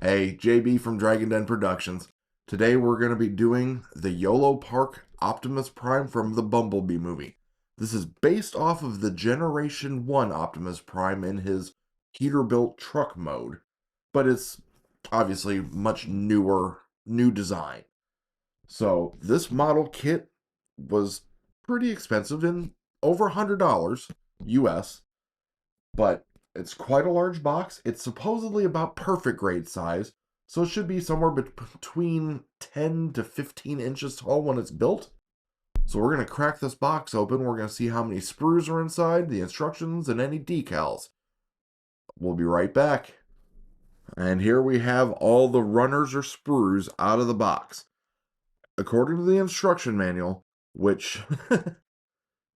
Hey, JB from DragonDen Productions. Today we're going to be doing the Yolopark Optimus Prime from the Bumblebee movie. This is based off of the Generation 1 Optimus Prime in his Peterbilt truck mode, but it's obviously much new design. So this model kit was pretty expensive, in over $100 US, but it's quite a large box. It's supposedly about perfect grade size, so it should be somewhere between 10 to 15 inches tall when it's built. So we're going to crack this box open. We're going to see how many sprues are inside, the instructions, and any decals. We'll be right back. And here we have all the runners or sprues out of the box. According to the instruction manual, which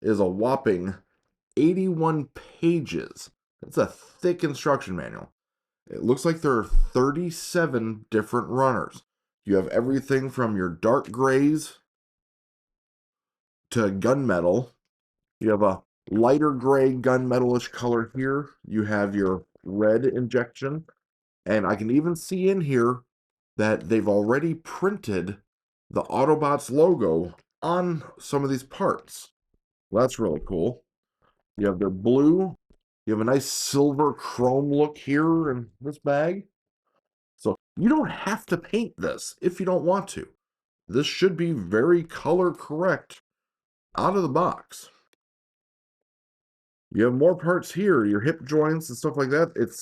is a whopping 81 pages. It's a thick instruction manual. It looks like there are 37 different runners. You have everything from your dark grays to gunmetal. You have a lighter gray gunmetalish color here. You have your red injection. And I can even see in here that they've already printed the Autobots logo on some of these parts. Well, that's really cool. You have their blue. You have a nice silver chrome look here in this bag. So you don't have to paint this if you don't want to. This should be very color correct out of the box. You have more parts here, your hip joints and stuff like that. It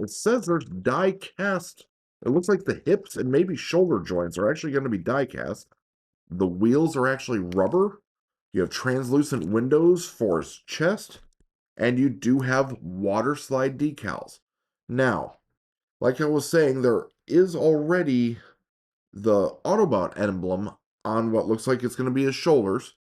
says there's die cast. It looks like the hips and maybe shoulder joints are actually going to be die cast. The wheels are actually rubber. You have translucent windows for his chest, and you do have water slide decals. Now, like I was saying, there is already the Autobot emblem on what looks like it's going to be his shoulders,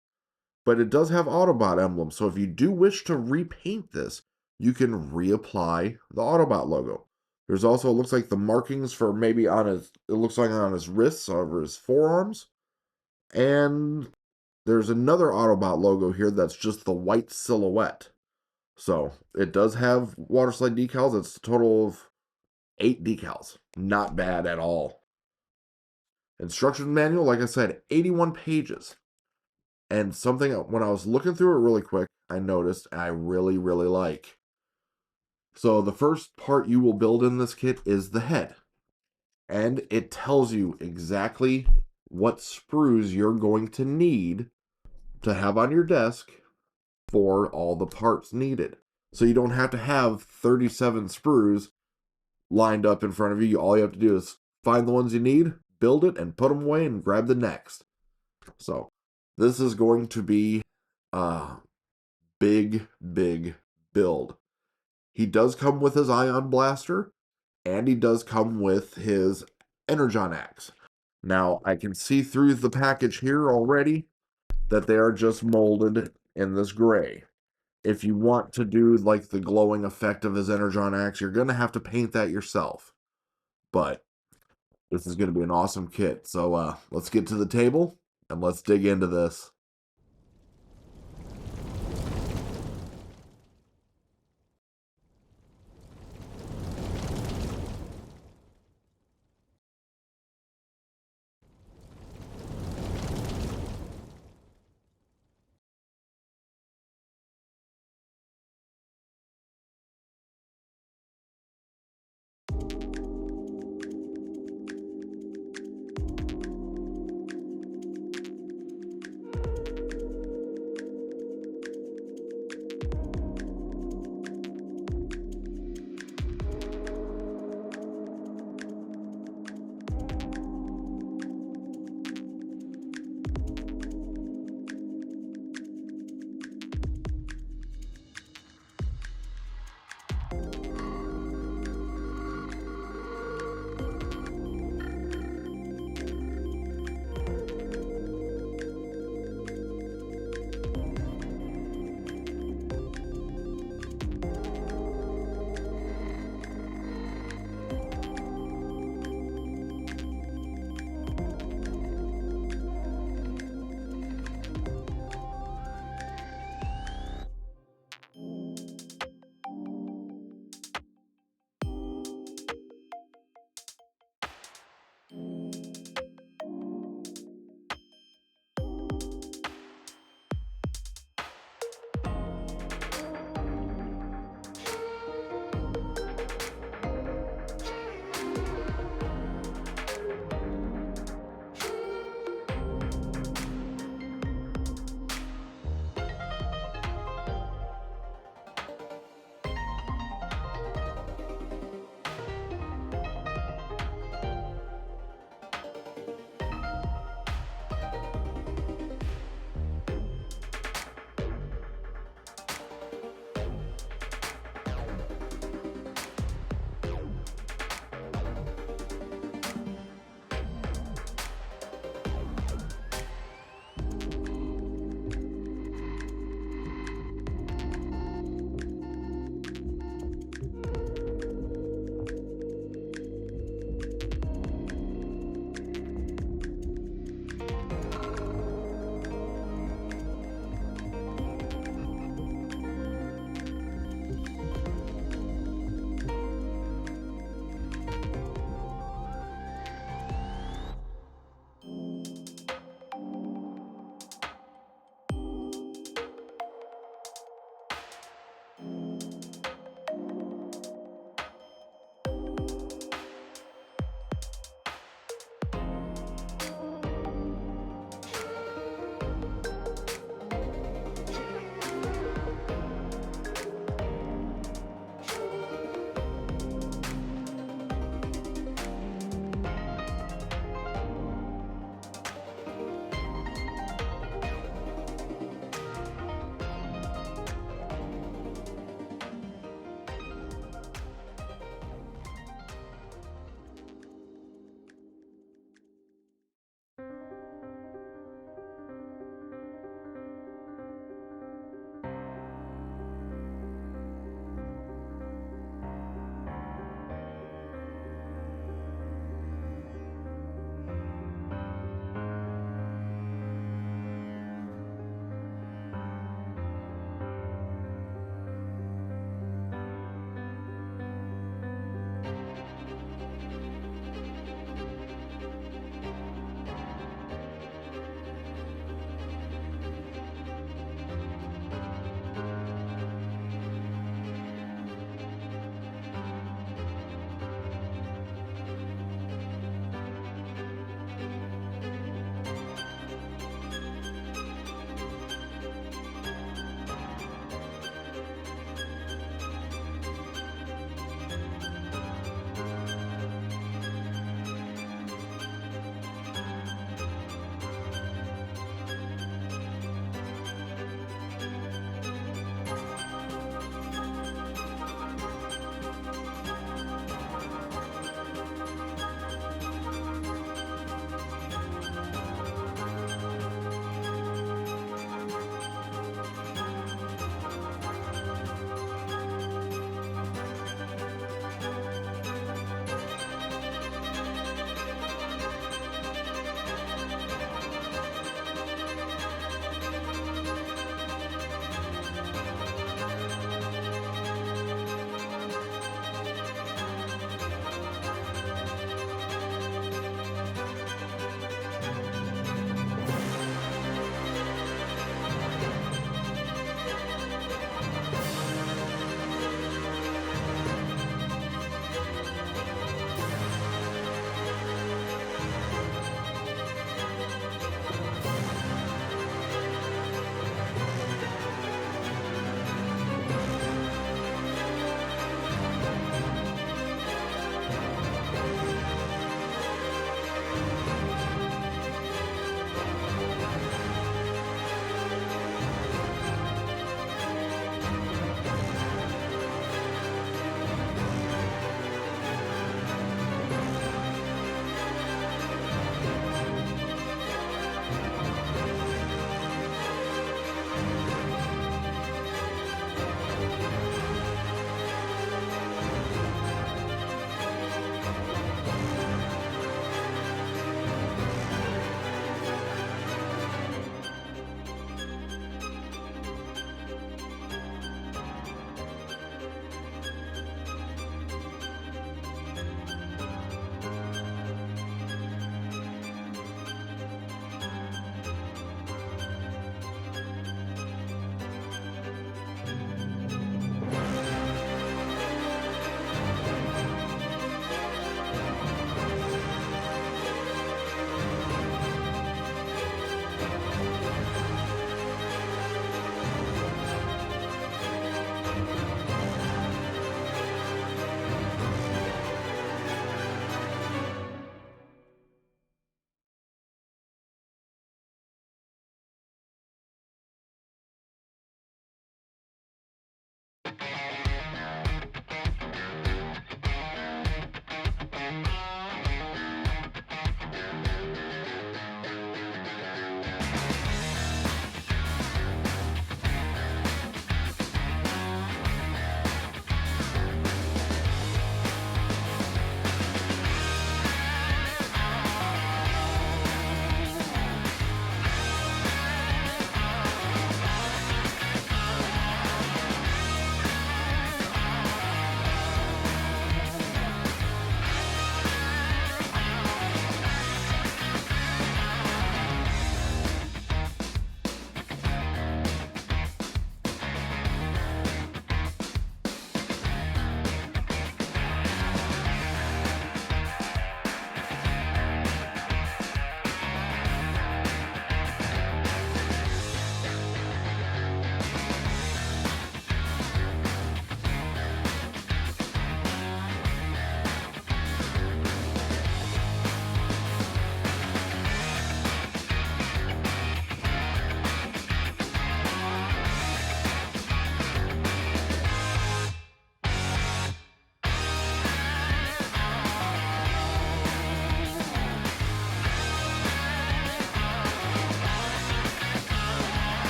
but it does have Autobot emblem. So if you do wish to repaint this, you can reapply the Autobot logo. There's also, it looks like the markings for maybe on his, it looks like on his wrists, over his forearms. And there's another Autobot logo here that's just the white silhouette. So it does have water slide decals. It's a total of 8 decals. Not bad at all. Instruction manual, like I said, 81 pages. And something, when I was looking through it really quick, I noticed I really like. So the first part you will build in this kit is the head. And it tells you exactly what sprues you're going to need to have on your desk for all the parts needed. So you don't have to have 37 sprues lined up in front of you. All you have to do is find the ones you need, build it, and put them away and grab the next. So this is going to be a big build. He does come with his ion blaster, and he does come with his energon axe. Now, I can see through the package here already that they are just molded in this gray. If you want to do like the glowing effect of his energon axe, you're going to have to paint that yourself. But this is going to be an awesome kit. So let's get to the table and let's dig into this.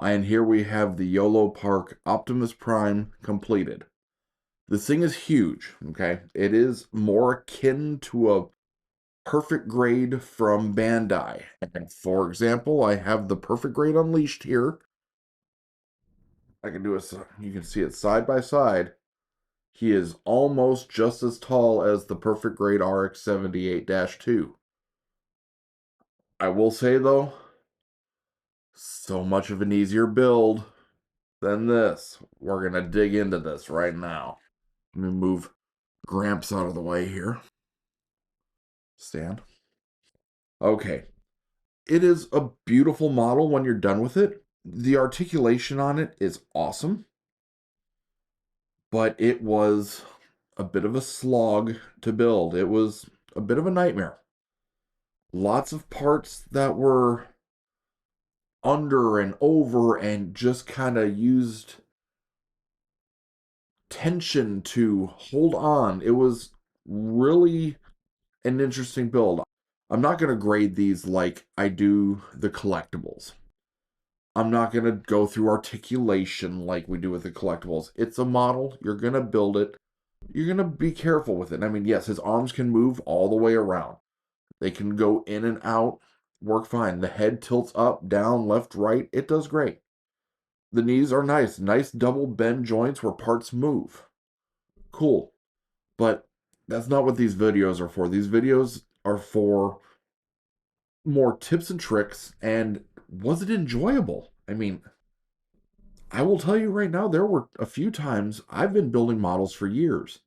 And here we have the Yolopark Optimus Prime completed. This thing is huge, okay? It is more akin to a perfect grade from Bandai. And for example, I have the perfect grade Unleashed here. I can do it, you can see it side by side. He is almost just as tall as the perfect grade RX 78-2. I will say though, so much of an easier build than this. We're gonna dig into this right now. Let me move Gramps out of the way here. Stand. Okay. It is a beautiful model when you're done with it. The articulation on it is awesome, but it was a bit of a slog to build. It was a bit of a nightmare. Lots of parts that were under and over and just kind of used tension to hold on. It was really an interesting build. I'm not going to grade these like I do the collectibles. I'm not going to go through articulation like we do with the collectibles. It's a model. You're going to build it. You're going to be careful with it. I mean, yes, his arms can move all the way around. They can go in and out, work fine. The head tilts up, down, left, right. It does great. The knees are nice. Nice double bend joints where parts move. Cool. But that's not what these videos are for. These videos are for more tips and tricks, and was it enjoyable? I mean, I will tell you right now, there were a few times I've been building models for years,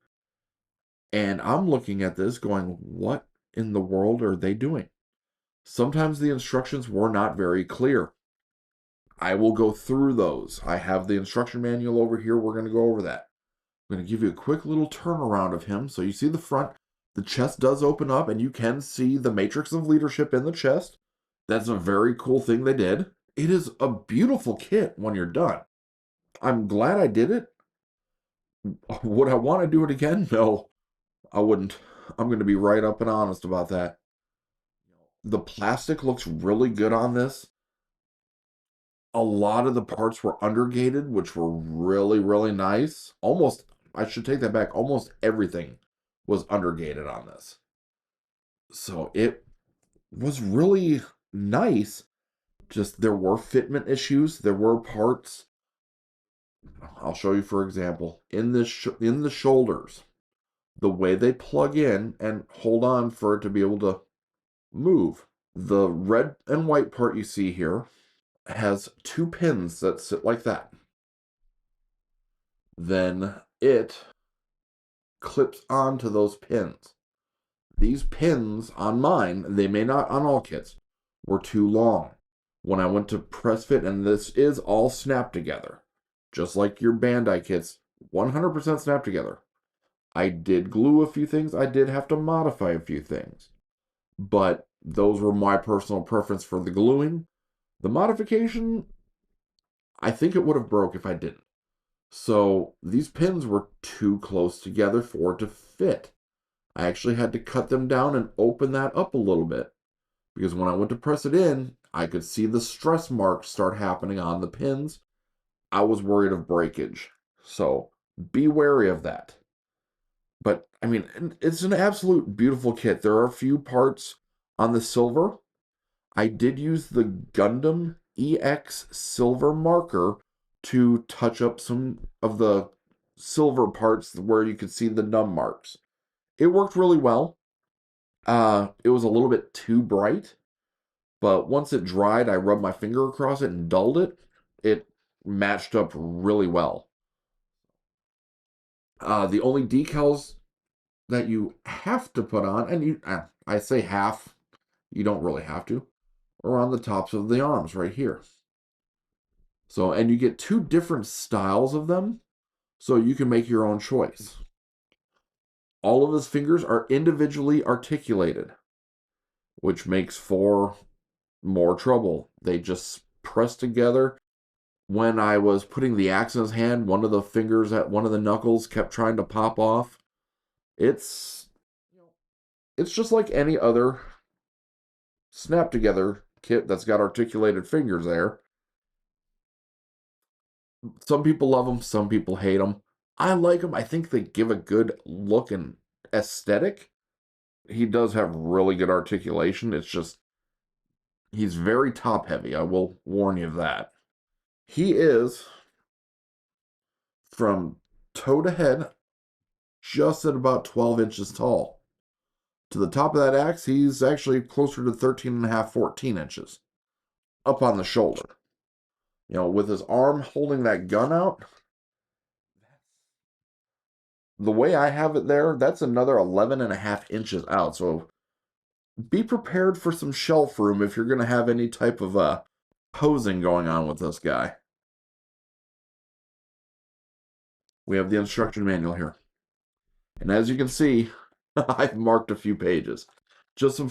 and I'm looking at this going, what in the world are they doing? Sometimes the instructions were not very clear. I will go through those. I have the instruction manual over here. We're going to go over that. I'm going to give you a quick little turnaround of him. So you see the front, the chest does open up and you can see the matrix of leadership in the chest. That's a very cool thing they did. It is a beautiful kit when you're done. I'm glad I did it. Would I want to do it again? No, I wouldn't. I'm going to be right up and honest about that. The plastic looks really good on this. A lot of the parts were undergated, which were really, really nice. Almost, I should take that back. Almost everything was undergated on this. So it was really nice. Just there were fitment issues. There were parts. I'll show you, for example, in the shoulders, the way they plug in and hold on for it to be able to move. The red and white part you see here has two pins that sit like that. Then it clips onto those pins. These pins on mine, they may not on all kits, were too long. When I went to press fit, and this is all snap together, just like your Bandai kits, 100% snap together. I did glue a few things. I did have to modify a few things. But those were my personal preference for the gluing. The modification, I think it would have broke if I didn't. So these pins were too close together for it to fit. I actually had to cut them down and open that up a little bit. Because when I went to press it in, I could see the stress marks start happening on the pins. I was worried of breakage. So be wary of that. But, I mean, it's an absolute beautiful kit. There are a few parts on the silver. I did use the Gundam EX silver marker to touch up some of the silver parts where you could see the num marks. It worked really well. It was a little bit too bright, but once it dried, I rubbed my finger across it and dulled it. It matched up really well. The only decals that you have to put on, and I say half, you don't really have to, are on the tops of the arms right here. So, and you get two different styles of them, so you can make your own choice. All of his fingers are individually articulated, which makes for more trouble. They just press together. When I was putting the axe in his hand, one of the fingers at one of the knuckles kept trying to pop off. It's just like any other snap together kit that's got articulated fingers there. Some people love them, some people hate them. I like them. I think they give a good look and aesthetic. He does have really good articulation. It's just, he's very top heavy. I will warn you of that. He is, from toe to head, just at about 12 inches tall. To the top of that axe, he's actually closer to 13 and a half, 14 inches up on the shoulder. You know, with his arm holding that gun out, the way I have it there, that's another 11 and a half inches out. So be prepared for some shelf room if you're going to have any type of posing going on with this guy. We have the instruction manual here. And as you can see, I've marked a few pages. Just some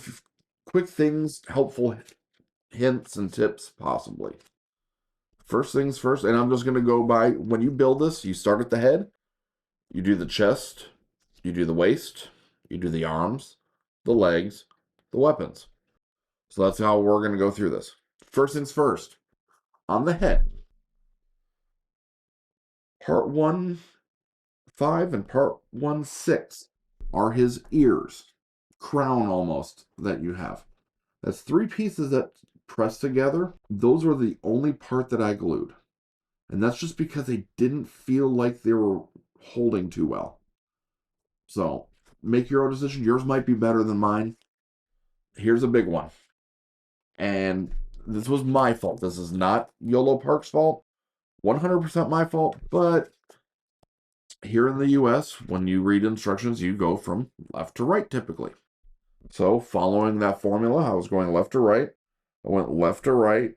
quick things, helpful hints and tips, possibly. First things first, and I'm just going to go by, when you build this, you start at the head, you do the chest, you do the waist, you do the arms, the legs, the weapons. So that's how we're going to go through this. First things first, on the head, part 1-5 and part 1-6 are his ears, crown almost, that you have. That's 3 pieces that press together. Those were the only part that I glued. And that's just because they didn't feel like they were holding too well. So make your own decision. Yours might be better than mine. Here's a big one. And this was my fault. This is not Yolopark's fault. 100% my fault. But here in the US, when you read instructions, you go from left to right typically. So following that formula, I was going left to right. I went left to right.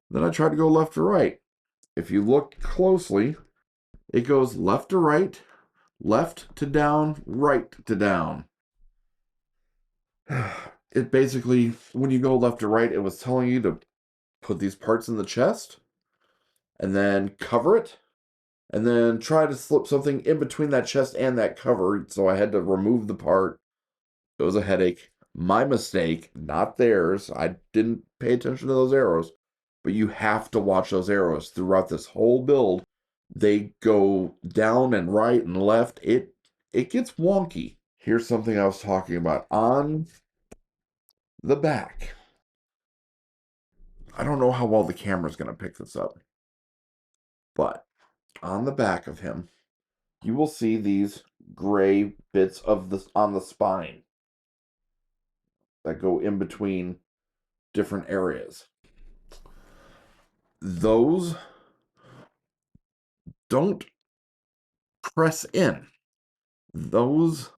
Then I tried to go left to right. If you look closely, it goes left to right, left to down, right to down. It basically, when you go left to right, it was telling you to put these parts in the chest and then cover it and then try to slip something in between that chest and that cover. So I had to remove the part. It was a headache. My mistake, not theirs. I didn't pay attention to those arrows, but you have to watch those arrows throughout this whole build. They go down and right and left. It gets wonky. Here's something I was talking about. On the back, I don't know how well the camera's going to pick this up, but on the back of him, you will see these gray bits of this on the spine that go in between different areas. Those don't press in. Those,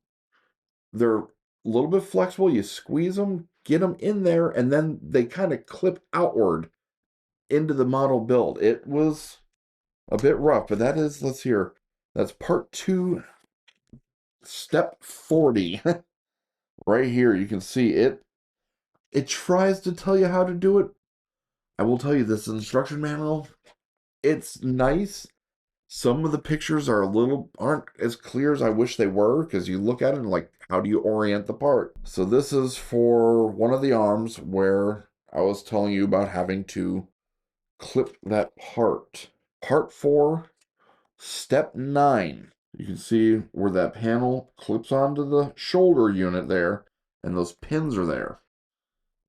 they're a little bit flexible. You squeeze them, get them in there, and then they kind of clip outward into the model build. It was a bit rough, but that is, let's hear, that's part 2, step 40. Right here, you can see it. It tries to tell you how to do it. I will tell you, this instruction manual, it's nice. Some of the pictures aren't as clear as I wish they were, because you look at it and like, how do you orient the part? So this is for one of the arms where I was telling you about having to clip that part. Part 4, step 9. You can see where that panel clips onto the shoulder unit there, and those pins are there.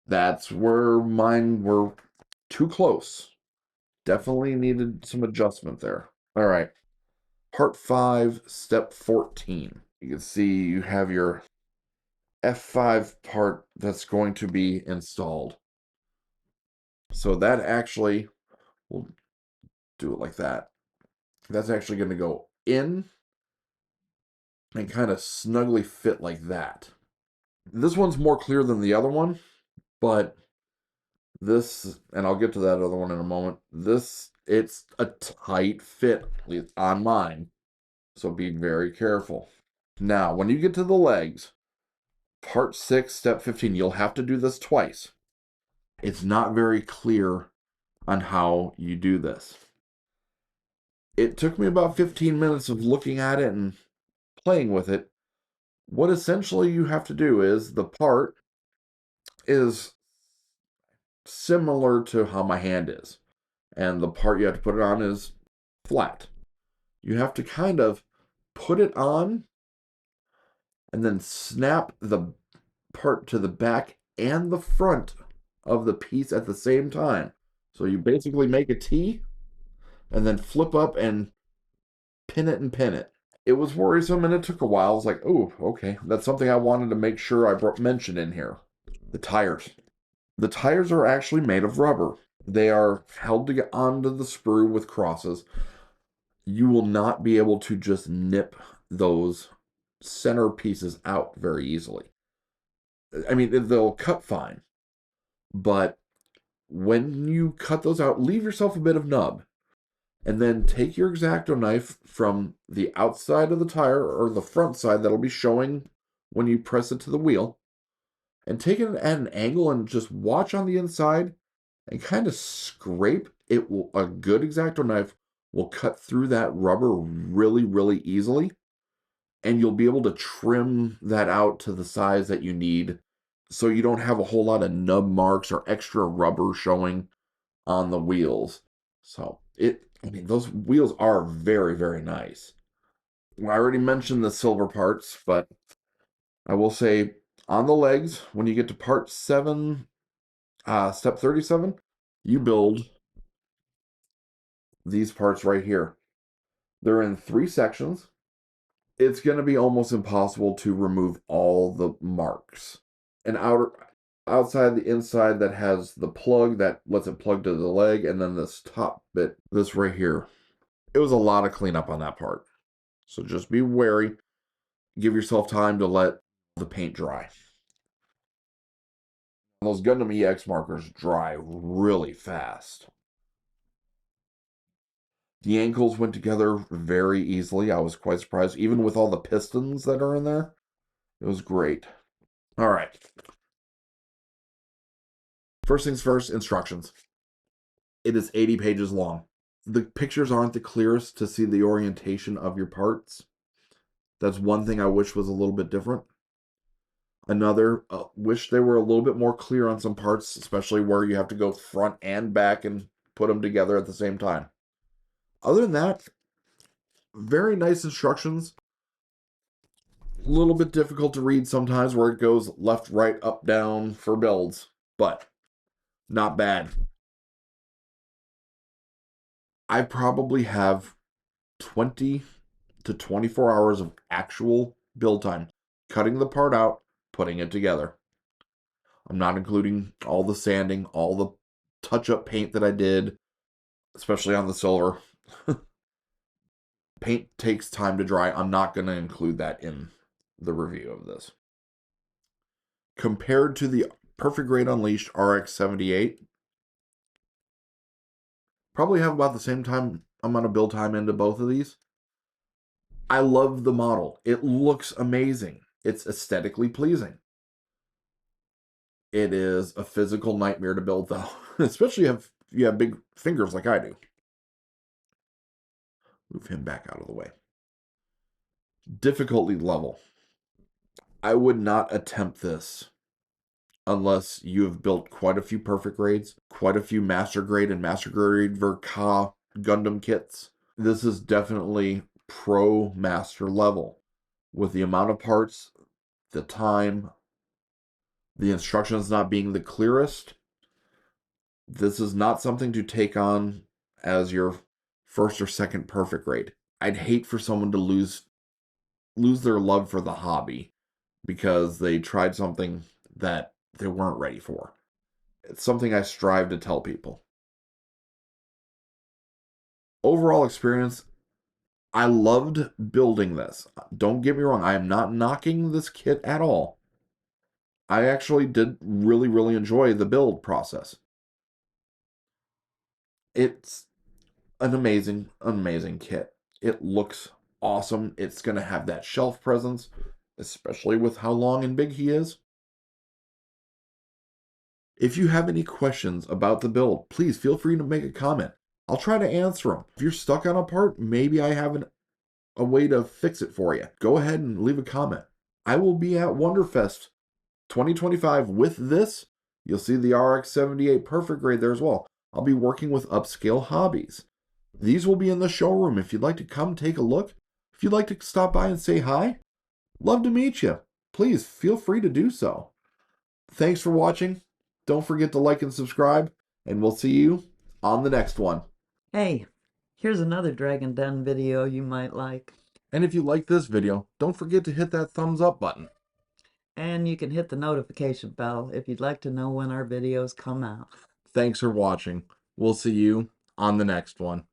That's where mine were too close. Definitely needed some adjustment there. All right. Part 5, step 14. You can see you have your F5 part that's going to be installed. So that actually, we'll do it like that. That's actually going to go in and kind of snugly fit like that. This one's more clear than the other one, but this, and I'll get to that other one in a moment, this, it's a tight fit on mine, so be very careful. Now, when you get to the legs, part 6, step 15, you'll have to do this twice. It's not very clear on how you do this. It took me about 15 minutes of looking at it and playing with it. What essentially you have to do is, the part is similar to how my hand is. And the part you have to put it on is flat. You have to kind of put it on and then snap the part to the back and the front of the piece at the same time. So you basically make a T and then flip up and pin it and pin it. It was worrisome and it took a while. I was like, oh, okay. That's something I wanted to make sure I mentioned in here. The tires. The tires are actually made of rubber. They are held onto the sprue with crosses. You will not be able to just nip those center pieces out very easily. I mean, they'll cut fine, but when you cut those out, leave yourself a bit of nub. And then take your X-Acto knife from the outside of the tire or the front side that'll be showing when you press it to the wheel, and take it at an angle and just watch on the inside and kind of scrape. A good X-Acto knife will cut through that rubber really, really easily, and you'll be able to trim that out to the size that you need so you don't have a whole lot of nub marks or extra rubber showing on the wheels. So I mean, those wheels are very, very nice. I already mentioned the silver parts, but I will say on the legs, when you get to part 7, step 37, you build these parts right here. They're in 3 sections. It's going to be almost impossible to remove all the marks. An outside, the inside that has the plug that lets it plug to the leg, and then this top bit, this right here. It was a lot of cleanup on that part. So just be wary. Give yourself time to let the paint dry. Those Gundam EX markers dry really fast. The ankles went together very easily. I was quite surprised, even with all the pistons that are in there. It was great. All right. First things first, instructions. It is 80 pages long. The pictures aren't the clearest to see the orientation of your parts. That's one thing I wish was a little bit different. Another, wish they were a little bit more clear on some parts, especially where you have to go front and back and put them together at the same time. Other than that, very nice instructions. A little bit difficult to read sometimes where it goes left, right, up, down for builds, but not bad. I probably have 20 to 24 hours of actual build time, cutting the part out, putting it together. I'm not including all the sanding, all the touch-up paint that I did, especially on the silver. Paint takes time to dry. I'm not going to include that in the review of this. Compared to the Perfect Grade Unleashed RX-78, probably have about the same amount of build time into both of these. I love the model. It looks amazing. It's aesthetically pleasing. It is a physical nightmare to build, though, especially if you have big fingers like I do. Move him back out of the way. Difficulty level. I would not attempt this unless you have built quite a few perfect grades, quite a few master grade and master grade Verka Gundam kits. This is definitely pro master level. With the amount of parts, the time, the instructions not being the clearest, this is not something to take on as your first or second perfect grade. I'd hate for someone to lose their love for the hobby because they tried something that they weren't ready for. It's something I strive to tell people. Overall experience, I loved building this. Don't get me wrong, I am not knocking this kit at all. I actually did really, really enjoy the build process. It's an amazing, amazing kit. It looks awesome. It's going to have that shelf presence, especially with how long and big he is. If you have any questions about the build, please feel free to make a comment. I'll try to answer them. If you're stuck on a part, maybe I have a way to fix it for you. Go ahead and leave a comment. I will be at Wonderfest 2025 with this. You'll see the RX-78 Perfect Grade there as well. I'll be working with Upscale Hobbies. These will be in the showroom if you'd like to come take a look. If you'd like to stop by and say hi, love to meet you. Please feel free to do so. Thanks for watching. Don't forget to like and subscribe, and we'll see you on the next one. Hey, here's another DragonDen video you might like. And if you like this video, don't forget to hit that thumbs up button. And you can hit the notification bell if you'd like to know when our videos come out. Thanks for watching. We'll see you on the next one.